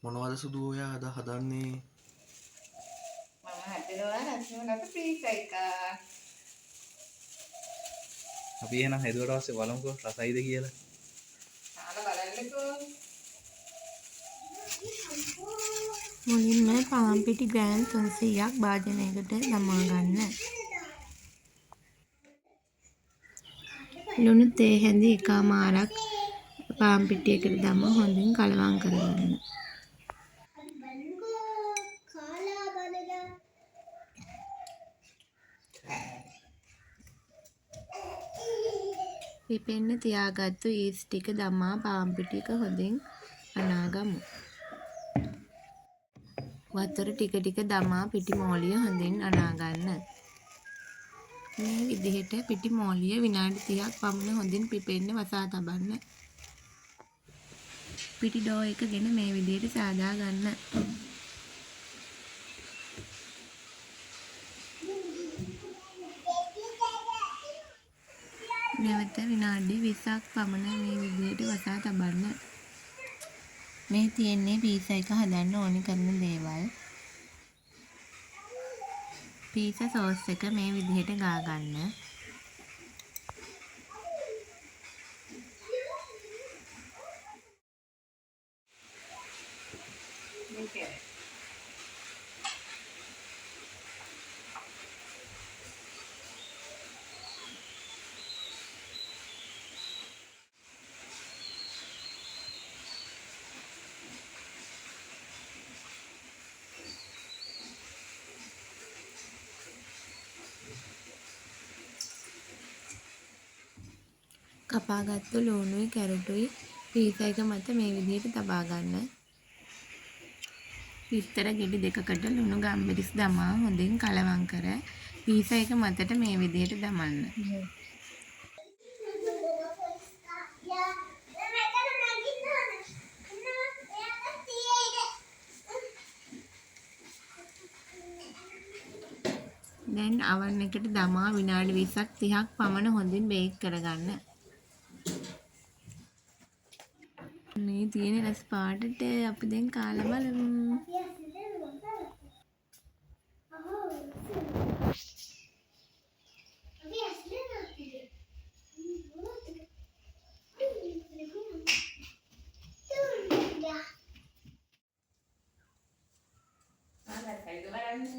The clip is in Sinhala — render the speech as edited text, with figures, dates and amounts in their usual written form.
මොනවද සුදු ඔයා අද හදන්නේ? මම හදනවා ලස්සනට පීසා එකක්. අපි එහෙනම් හැදුවට පස්සේ බලමුකෝ රසයිද කියලා. කාලා බලන්නකෝ. මුලින්ම පාන් පිටි ග්‍රෑම් 300ක් භාජනයකට දමා ගන්න. ලුණු තේ හැඳි එකමාරක් පාන් පිටියකට දම හොඳින් කලවම් කරගන්න. පිපෙන්න තියාගත්තු ඊස් ටික දමා පාන් පිටියක හොඳින් අනා ගමු. වතුර ටික ටික දමා පිටි මෝලිය හොඳින් අනා ගන්න. මේ විදිහට පිටි මෝලිය විනාඩි 30ක් පමණ හොඳින් පිපෙන්න වසා තබන්න. පිටි ඩෝ එක ගෙන මේ විදිහට සාදා ගන්න. නැවත විනාඩි 20ක් පමණ මේ විදිහට වසා තබන්න. මේ තියෙන්නේ පීසා එක හදන්න ඕනි කරන දේවල්. පීසා සෝස් එක මේ විදිහට ගා ගන්න. මේකේ. කපාගත්තු ලුණුයි කැරටුයි පීසා එක මත මේ විදිහට තබා ගන්න. බිත්තර ගෙඩි දෙකකට ලුණු ගම්මිරිස් දමා හොඳින් කලවම් කර පීසා එක මතට මේ විදිහට දමන්න. දැන් අවන් එකට දමා විනාඩි 20ක් 30ක් පමණ හොඳින් බේක් කරගන්න. මේ තියෙන රස පාටට අපි දැන් කාලා බලමු. ආලයි බලන්න.